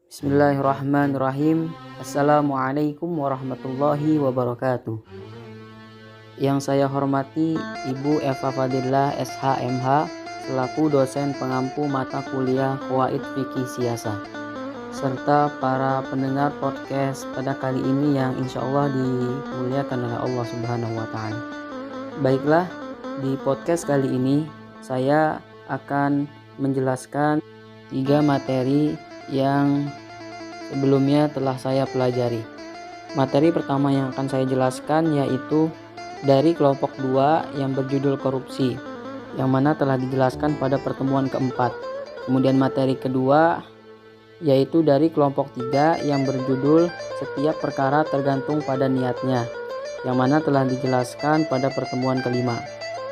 Bismillahirrahmanirrahim. Assalamualaikum warahmatullahi wabarakatuh. Yang saya hormati Ibu Eva Fadillah SHMH selaku dosen pengampu mata kuliah Qawaid Fikih Siasa, serta para pendengar podcast pada kali ini yang insya Allah dimuliakan oleh Allah Subhanahu wa Ta'ala. Baiklah, di podcast kali ini saya akan menjelaskan 3 materi yang sebelumnya telah saya pelajari. Materi pertama yang akan saya jelaskan yaitu dari kelompok 2 yang berjudul korupsi, yang mana telah dijelaskan pada pertemuan keempat. Kemudian materi kedua yaitu dari kelompok 3 yang berjudul setiap perkara tergantung pada niatnya, yang mana telah dijelaskan pada pertemuan kelima.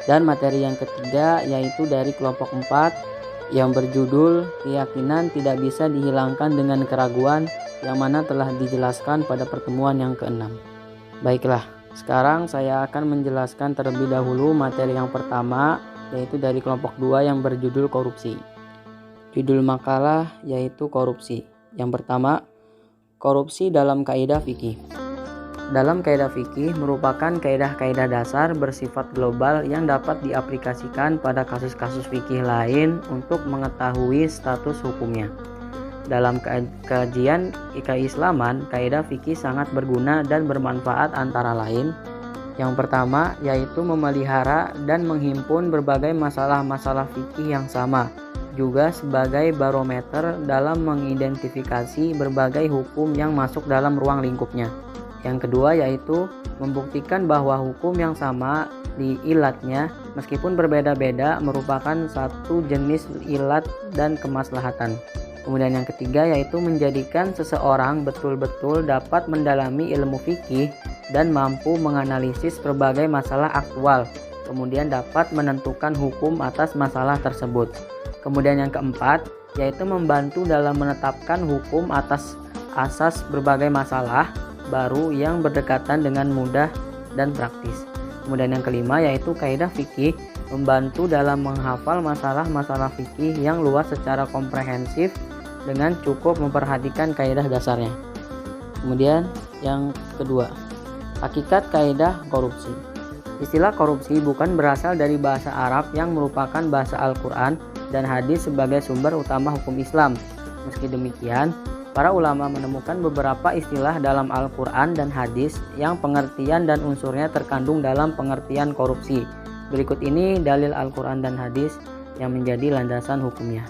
Dan materi yang ketiga yaitu dari kelompok 4 yang berjudul keyakinan tidak bisa dihilangkan dengan keraguan, yang mana telah dijelaskan pada pertemuan yang ke-6. Baiklah, sekarang saya akan menjelaskan terlebih dahulu materi yang pertama, yaitu dari kelompok 2 yang berjudul korupsi. Judul makalah yaitu korupsi. Yang pertama, korupsi dalam kaidah fikih. Dalam kaidah fikih merupakan kaidah-kaidah dasar bersifat global yang dapat diaplikasikan pada kasus-kasus fikih lain untuk mengetahui status hukumnya. Dalam kajian keislaman, kaidah fikih sangat berguna dan bermanfaat antara lain. Yang pertama yaitu memelihara dan menghimpun berbagai masalah-masalah fikih yang sama, juga sebagai barometer dalam mengidentifikasi berbagai hukum yang masuk dalam ruang lingkupnya. Yang kedua yaitu membuktikan bahwa hukum yang sama di ilatnya meskipun berbeda-beda merupakan satu jenis ilat dan kemaslahatan. Kemudian yang ketiga yaitu menjadikan seseorang betul-betul dapat mendalami ilmu fikih dan mampu menganalisis berbagai masalah aktual, kemudian dapat menentukan hukum atas masalah tersebut. Kemudian yang keempat yaitu membantu dalam menetapkan hukum atas asas berbagai masalah baru yang berdekatan dengan mudah dan praktis. Kemudian yang kelima yaitu kaidah fikih membantu dalam menghafal masalah-masalah fikih yang luas secara komprehensif dengan cukup memperhatikan kaidah dasarnya. Kemudian yang kedua, hakikat kaidah korupsi. Istilah korupsi bukan berasal dari bahasa Arab yang merupakan bahasa Al-Quran dan hadis sebagai sumber utama hukum Islam. Meski demikian, para ulama menemukan beberapa istilah dalam Al-Quran dan hadis yang pengertian dan unsurnya terkandung dalam pengertian korupsi. Berikut ini dalil Al-Quran dan hadis yang menjadi landasan hukumnya.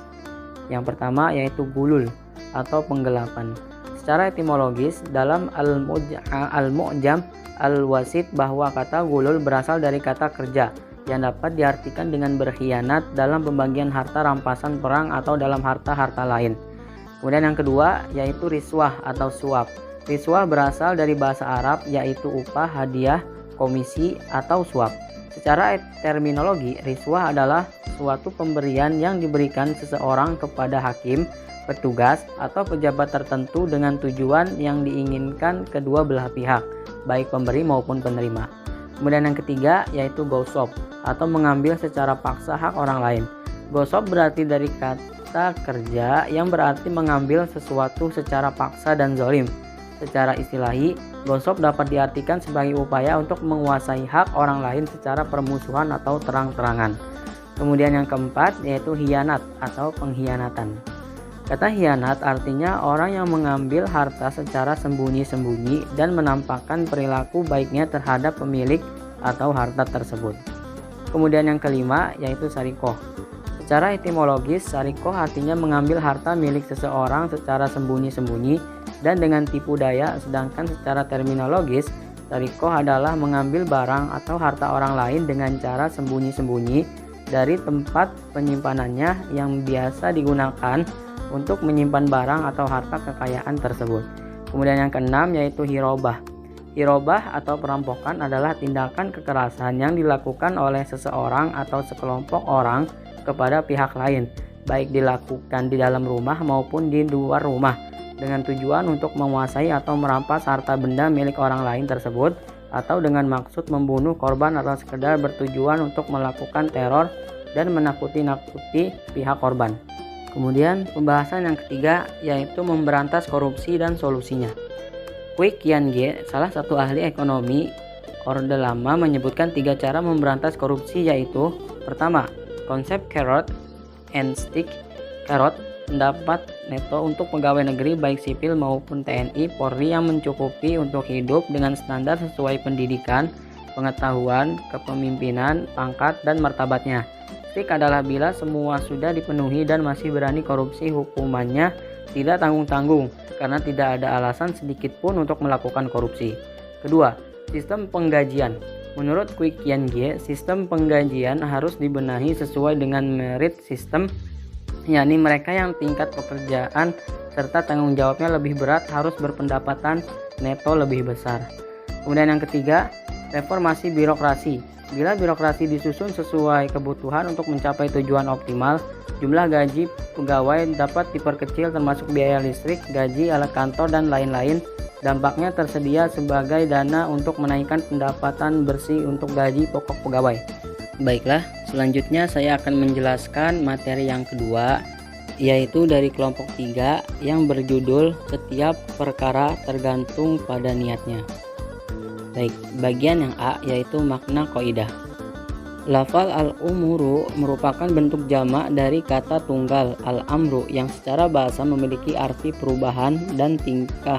Yang pertama yaitu gulul atau penggelapan. Secara etimologis dalam Al-Mu'jam Al-Wasit bahwa kata gulul berasal dari kata kerja yang dapat diartikan dengan berkhianat dalam pembagian harta rampasan perang atau dalam harta-harta lain. Kemudian yang kedua yaitu riswah atau suap. Riswah berasal dari bahasa Arab yaitu upah, hadiah, komisi, atau suap. Secara terminologi, riswah adalah suatu pemberian yang diberikan seseorang kepada hakim, petugas, atau pejabat tertentu dengan tujuan yang diinginkan kedua belah pihak, baik pemberi maupun penerima. Kemudian yang ketiga yaitu gosop atau mengambil secara paksa hak orang lain. Gosop berarti dari kata kerja yang berarti mengambil sesuatu secara paksa dan zalim. Secara istilahi, gosop dapat diartikan sebagai upaya untuk menguasai hak orang lain secara permusuhan atau terang-terangan. Kemudian yang keempat yaitu hianat atau pengkhianatan. Kata hianat artinya orang yang mengambil harta secara sembunyi-sembunyi dan menampakkan perilaku baiknya terhadap pemilik atau harta tersebut. Kemudian yang kelima yaitu sarikoh. Secara etimologis, sarikoh artinya mengambil harta milik seseorang secara sembunyi-sembunyi dan dengan tipu daya, sedangkan secara terminologis, sarikoh adalah mengambil barang atau harta orang lain dengan cara sembunyi-sembunyi dari tempat penyimpanannya yang biasa digunakan untuk menyimpan barang atau harta kekayaan tersebut. Kemudian yang keenam yaitu hirobah. Hirobah atau perampokan adalah tindakan kekerasan yang dilakukan oleh seseorang atau sekelompok orang kepada pihak lain, baik dilakukan di dalam rumah maupun di luar rumah, dengan tujuan untuk menguasai atau merampas harta benda milik orang lain tersebut, atau dengan maksud membunuh korban atau sekedar bertujuan untuk melakukan teror dan menakuti-nakuti pihak korban. Kemudian pembahasan yang ketiga yaitu memberantas korupsi dan solusinya. Kwik Kian-ge, salah satu ahli ekonomi Orde Lama, menyebutkan 3 cara memberantas korupsi, yaitu pertama, konsep carrot and stick. Carrot, pendapat neto untuk pegawai negeri baik sipil maupun TNI Polri yang mencukupi untuk hidup dengan standar sesuai pendidikan, pengetahuan, kepemimpinan, pangkat, dan martabatnya. Stick adalah bila semua sudah dipenuhi dan masih berani korupsi, hukumannya tidak tanggung-tanggung karena tidak ada alasan sedikit pun untuk melakukan korupsi. Kedua, sistem penggajian. Menurut Kwik Kian-ge, sistem penggajian harus dibenahi sesuai dengan merit system, yakni mereka yang tingkat pekerjaan serta tanggung jawabnya lebih berat harus berpendapatan neto lebih besar. Kemudian yang ketiga, reformasi birokrasi. Bila birokrasi disusun sesuai kebutuhan untuk mencapai tujuan optimal, jumlah gaji pegawai dapat diperkecil termasuk biaya listrik, gaji, alat kantor, dan lain-lain. Dampaknya tersedia sebagai dana untuk menaikkan pendapatan bersih untuk gaji pokok pegawai. Baiklah, selanjutnya saya akan menjelaskan materi yang kedua, yaitu dari kelompok 3 yang berjudul setiap perkara tergantung pada niatnya. Baik, bagian yang A yaitu makna kaidah. Lafal al-umuru merupakan bentuk jamak dari kata tunggal al-amru yang secara bahasa memiliki arti perubahan dan tingkah.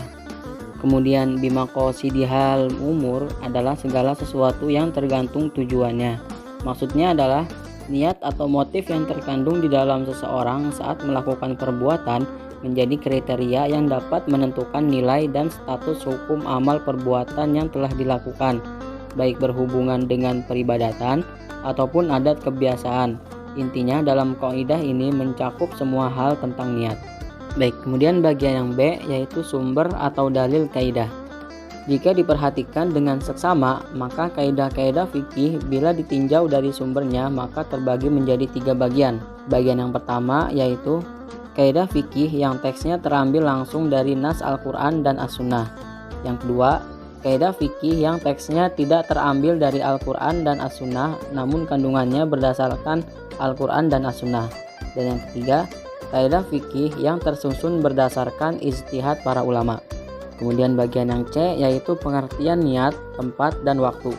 Kemudian bimaqasidihal umur adalah segala sesuatu yang tergantung tujuannya. Maksudnya adalah niat atau motif yang terkandung di dalam seseorang saat melakukan perbuatan menjadi kriteria yang dapat menentukan nilai dan status hukum amal perbuatan yang telah dilakukan, baik berhubungan dengan peribadatan ataupun adat kebiasaan. Intinya dalam kaidah ini mencakup semua hal tentang niat. Baik, kemudian bagian yang B yaitu sumber atau dalil kaidah. Jika diperhatikan dengan seksama, maka kaidah-kaidah fikih bila ditinjau dari sumbernya maka terbagi menjadi 3 bagian. Bagian yang pertama yaitu kaidah fikih yang teksnya terambil langsung dari nas Al-Quran dan As-Sunnah. Yang kedua, kaidah fikih yang teksnya tidak terambil dari Al-Quran dan As-Sunnah namun kandungannya berdasarkan Al-Quran dan As-Sunnah. Dan yang ketiga, kaidah fikih yang tersusun berdasarkan ijtihad para ulama. Kemudian bagian yang C yaitu pengertian niat, tempat, dan waktu.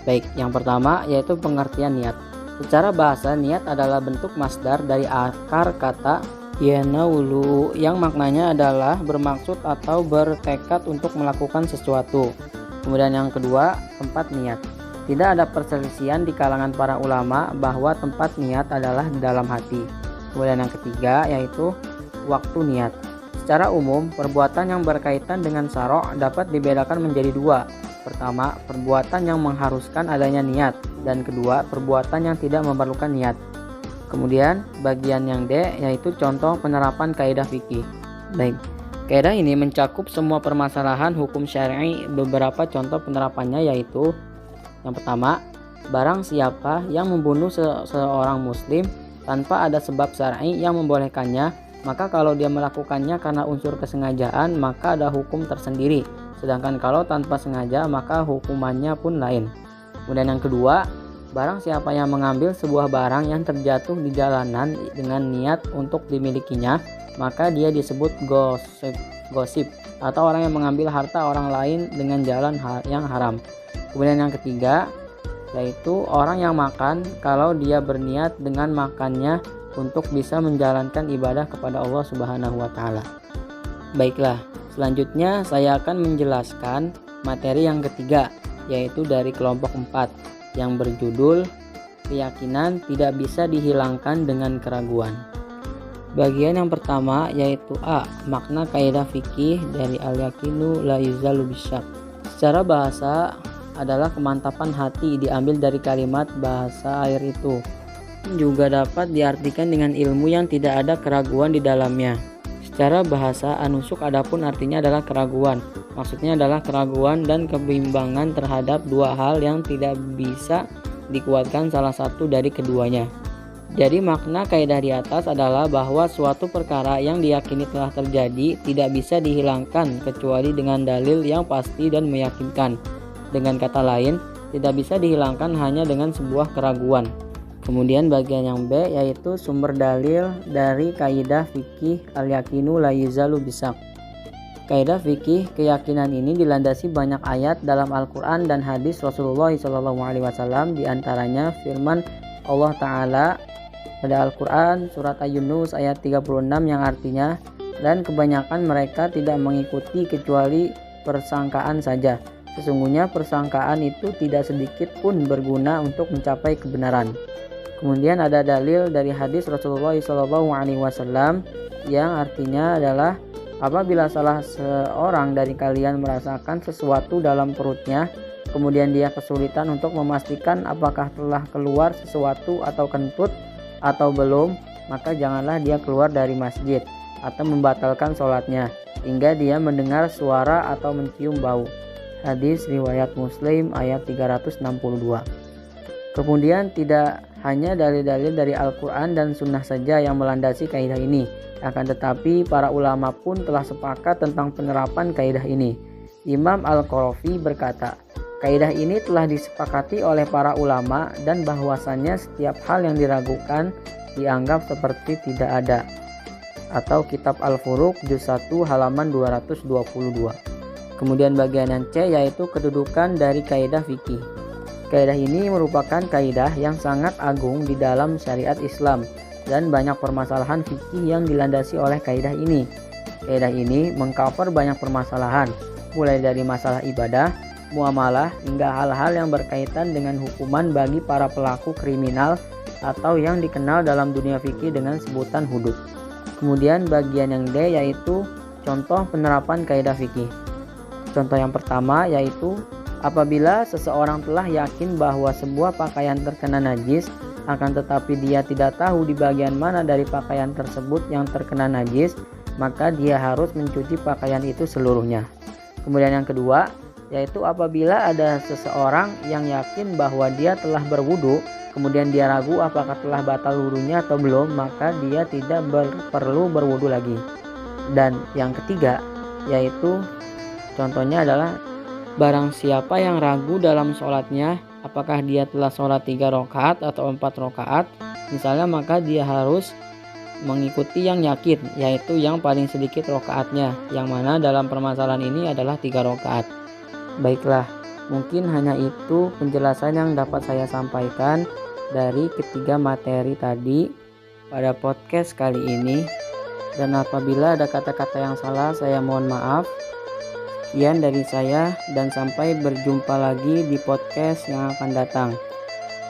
Baik, yang pertama yaitu pengertian niat. Secara bahasa, niat adalah bentuk masdar dari akar kata yanaulu yang maknanya adalah bermaksud atau bertekad untuk melakukan sesuatu. Kemudian yang kedua, tempat niat. Tidak ada perselisihan di kalangan para ulama bahwa tempat niat adalah di dalam hati. Kemudian yang ketiga yaitu waktu niat. Secara umum, perbuatan yang berkaitan dengan syara' dapat dibedakan menjadi 2. Pertama, perbuatan yang mengharuskan adanya niat, dan kedua, perbuatan yang tidak memerlukan niat. Kemudian, bagian yang D yaitu contoh penerapan kaidah fikih. Baik, kaidah ini mencakup semua permasalahan hukum syar'i. Beberapa contoh penerapannya yaitu yang pertama, barang siapa yang membunuh seorang muslim tanpa ada sebab syar'i yang membolehkannya, maka kalau dia melakukannya karena unsur kesengajaan maka ada hukum tersendiri. Sedangkan kalau tanpa sengaja maka hukumannya pun lain. Kemudian yang kedua, barang siapa yang mengambil sebuah barang yang terjatuh di jalanan dengan niat untuk dimilikinya, maka dia disebut gosip atau orang yang mengambil harta orang lain dengan jalan yang haram. Kemudian yang ketiga, yaitu orang yang makan kalau dia berniat dengan makannya untuk bisa menjalankan ibadah kepada Allah Subhanahu wa taala. Baiklah, selanjutnya saya akan menjelaskan materi yang ketiga, yaitu dari kelompok 4 yang berjudul keyakinan tidak bisa dihilangkan dengan keraguan. Bagian yang pertama yaitu A, makna kaidah fikih dari al-yaqinu la yuzalu bisyak. Secara bahasa adalah kemantapan hati, diambil dari kalimat bahasa air itu. Juga dapat diartikan dengan ilmu yang tidak ada keraguan di dalamnya. Secara bahasa anusuk adapun artinya adalah keraguan. Maksudnya adalah keraguan dan kebimbangan terhadap dua hal yang tidak bisa dikuatkan salah satu dari keduanya. Jadi makna kaidah di atas adalah bahwa suatu perkara yang diyakini telah terjadi tidak bisa dihilangkan kecuali dengan dalil yang pasti dan meyakinkan. Dengan kata lain, tidak bisa dihilangkan hanya dengan sebuah keraguan. Kemudian bagian yang B yaitu sumber dalil dari kaidah fikih al-yakinu la yuzalu bisak. Kaidah fikih keyakinan ini dilandasi banyak ayat dalam Al-Quran dan hadis Rasulullah SAW, diantaranya firman Allah Ta'ala pada Al-Quran surat Yunus ayat 36 yang artinya, dan kebanyakan mereka tidak mengikuti kecuali persangkaan saja. Sesungguhnya persangkaan itu tidak sedikit pun berguna untuk mencapai kebenaran. Kemudian ada dalil dari hadis Rasulullah SAW yang artinya adalah apabila salah seorang dari kalian merasakan sesuatu dalam perutnya, kemudian dia kesulitan untuk memastikan apakah telah keluar sesuatu atau kentut atau belum, maka janganlah dia keluar dari masjid atau membatalkan sholatnya hingga dia mendengar suara atau mencium bau. Hadis riwayat Muslim ayat 362. Kemudian tidak hanya dalil-dalil dari Al-Quran dan Sunnah saja yang melandasi kaidah ini, akan tetapi para ulama pun telah sepakat tentang penerapan kaidah ini. Imam Al-Qarafi berkata, kaidah ini telah disepakati oleh para ulama dan bahwasannya setiap hal yang diragukan dianggap seperti tidak ada. Atau kitab Al-Furuq juz 1 halaman 222. Kemudian bagian yang C yaitu kedudukan dari kaidah fikih. Kaidah ini merupakan kaidah yang sangat agung di dalam syariat Islam dan banyak permasalahan fikih yang dilandasi oleh kaidah ini. Kaidah ini mengcover banyak permasalahan, mulai dari masalah ibadah, muamalah, hingga hal-hal yang berkaitan dengan hukuman bagi para pelaku kriminal atau yang dikenal dalam dunia fikih dengan sebutan hudud. Kemudian bagian yang D yaitu contoh penerapan kaidah fikih. Contoh yang pertama yaitu apabila seseorang telah yakin bahwa sebuah pakaian terkena najis, akan tetapi dia tidak tahu di bagian mana dari pakaian tersebut yang terkena najis, maka dia harus mencuci pakaian itu seluruhnya. Kemudian yang kedua, yaitu apabila ada seseorang yang yakin bahwa dia telah berwudu, kemudian dia ragu apakah telah batal wudunya atau belum, maka dia tidak perlu berwudu lagi. Dan yang ketiga, yaitu contohnya adalah barang siapa yang ragu dalam sholatnya, apakah dia telah sholat 3 rakaat atau 4 rakaat, misalnya, maka dia harus mengikuti yang yakin, yaitu yang paling sedikit rakaatnya, yang mana dalam permasalahan ini adalah 3 rakaat. Baiklah, mungkin hanya itu penjelasan yang dapat saya sampaikan dari ketiga materi tadi pada podcast kali ini. Dan apabila ada kata-kata yang salah, saya mohon maaf. Sekian dari saya dan sampai berjumpa lagi di podcast yang akan datang.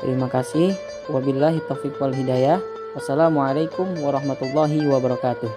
Terima kasih. Wabillahi taufiq wal hidayah. Wassalamualaikum warahmatullahi wabarakatuh.